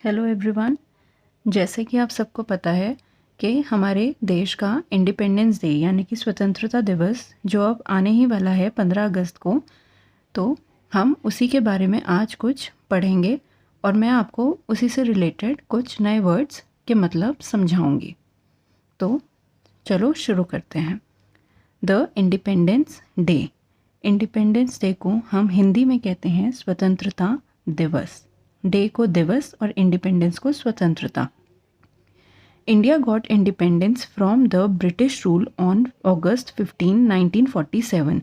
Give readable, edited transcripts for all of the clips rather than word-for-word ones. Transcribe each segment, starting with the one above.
Hello everyone. जैसे कि आप सबको पता है कि हमारे देश का इंडिपेंडेंस डे यानी कि स्वतंत्रता दिवस जो अब आने ही वाला है 15 अगस्त को, तो हम उसी के बारे में आज कुछ पढ़ेंगे और मैं आपको उसी से रिलेटेड कुछ नए वर्ड्स के मतलब समझाऊंगी। तो चलो शुरू करते हैं। The independence day. Independence day को हम हिंदी में कहते हैं स्वतंत्रता दिवस। डे को दिवस और इंडिपेंडेंस को स्वतंत्रता। India got independence from the British rule on August 15, 1947।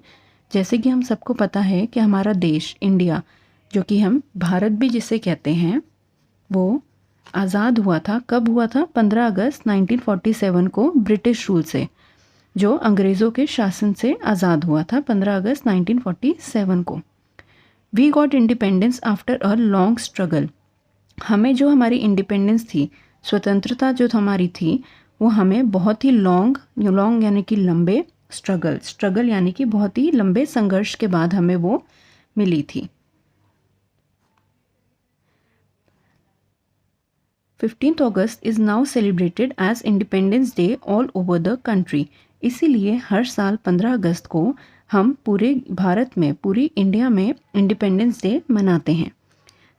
जैसे कि हम सबको पता है कि हमारा देश इंडिया, जो कि हम भारत भी जिसे कहते हैं, वो आज़ाद हुआ था। कब हुआ था? 15 अगस्त 1947 को ब्रिटिश रूल से, जो अंग्रेज़ों के शासन से आज़ाद हुआ था 15 अगस्त 1947 को। We got independence after a long struggle. हमें जो हमारी इंडिपेंडेंस थी, स्वतंत्रता जो हमारी थी, वो हमें बहुत ही लॉन्ग यानी कि लंबे स्ट्रगल यानी कि बहुत ही लंबे संघर्ष के बाद हमें वो मिली थी। 15th August is now celebrated as independence day all over the country. इसीलिए हर साल 15 अगस्त को हम पूरे भारत में, पूरी इंडिया में इंडिपेंडेंस डे मनाते हैं।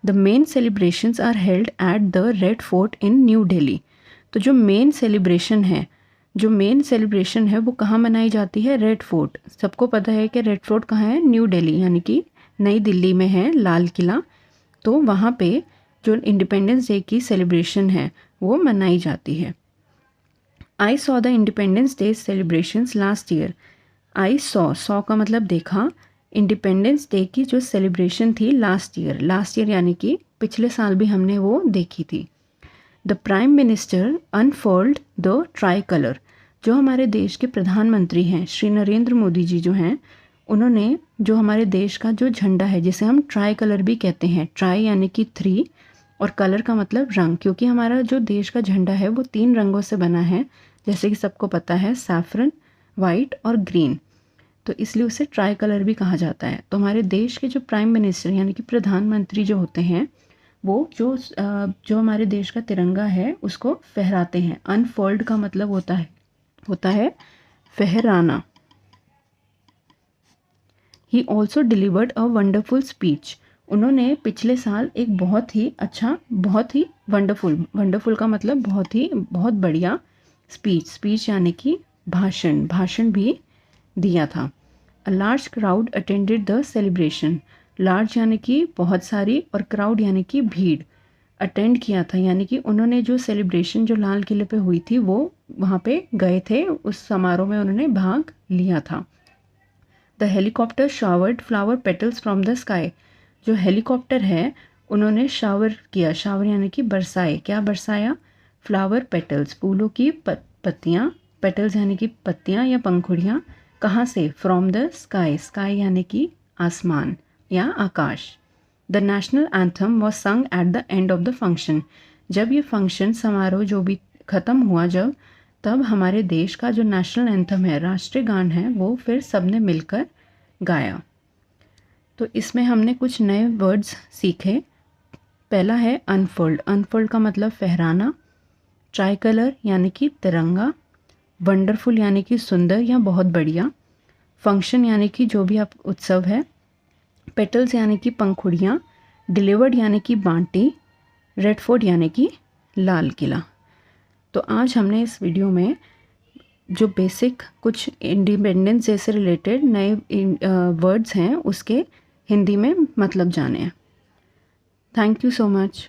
The main celebrations are held at the red fort in new Delhi. तो जो मेन सेलिब्रेशन है वो कहाँ मनाई जाती है? Red fort. सबको पता है कि रेड फोर्ट कहाँ है? न्यू दिल्ली यानी कि नई दिल्ली में है, लाल किला। तो वहाँ पे जो इंडिपेंडेंस डे की सेलिब्रेशन है वो मनाई जाती है। I saw the independence day celebrations last year. I saw का मतलब देखा। इंडिपेंडेंस डे की जो सेलिब्रेशन थी लास्ट ईयर यानी कि पिछले साल भी हमने वो देखी थी। The prime minister unfold the try colour. जो हमारे देश के प्रधानमंत्री हैं, श्री नरेंद्र मोदी जी जो हैं, उन्होंने जो हमारे देश का जो झंडा है, जिसे हम ट्राई कलर भी कहते हैं, ट्राई यानी कि 3 और कलर का मतलब रंग, क्योंकि हमारा जो देश का झंडा है वो 3 रंगों से बना है, जैसे कि सबको पता है, सैफरन, वाइट और ग्रीन। तो इसलिए उसे ट्राई कलर भी कहा जाता है। तो हमारे देश के जो प्राइम मिनिस्टर यानी कि प्रधानमंत्री जो होते हैं, वो जो हमारे देश का तिरंगा है उसको फहराते हैं। अनफोल्ड का मतलब होता है फहराना। He also delivered a wonderful speech. उन्होंने पिछले साल एक बहुत ही वंडरफुल का मतलब बहुत बढ़िया स्पीच यानी कि भाषण भी दिया था। A large crowd attended the celebration. Large यानी कि बहुत सारी और क्राउड यानी कि भीड़। अटेंड किया था यानी कि उन्होंने जो सेलिब्रेशन जो लाल किले पे हुई थी वो वहाँ पे गए थे, उस समारोह में उन्होंने भाग लिया था। The helicopter showered flower petals from the sky. जो हेलीकॉप्टर है उन्होंने शावर यानी कि बरसाए। क्या बरसाया? फ्लावर पेटल्स, फूलों की पत्तियाँ। पेटल्स यानी कि पत्तियाँ या पंखुड़ियाँ। कहाँ से? फ्रॉम द स्काई यानी कि आसमान या आकाश। The national anthem was sung at the end of the function. जब ये फंक्शन समारोह जो भी ख़त्म हुआ तब हमारे देश का जो नेशनल एंथम है, राष्ट्रीय गान है, वो फिर सबने मिलकर गाया। तो इसमें हमने कुछ नए वर्ड्स सीखे। पहला है अनफोल्ड। अनफोल्ड का मतलब फहराना। ट्राई कलर यानी कि तिरंगा। वंडरफुल यानी कि सुंदर या बहुत बढ़िया। फंक्शन यानी कि जो भी आप उत्सव है। पेटल्स यानी कि पंखुड़ियाँ। डिलीवर्ड यानी कि बांटी। रेड फोर्ट यानी कि लाल किला। तो आज हमने इस वीडियो में जो बेसिक कुछ इंडिपेंडेंस डे से रिलेटेड नए वर्ड्स हैं उसके हिंदी में मतलब जाने हैं। Thank you so much.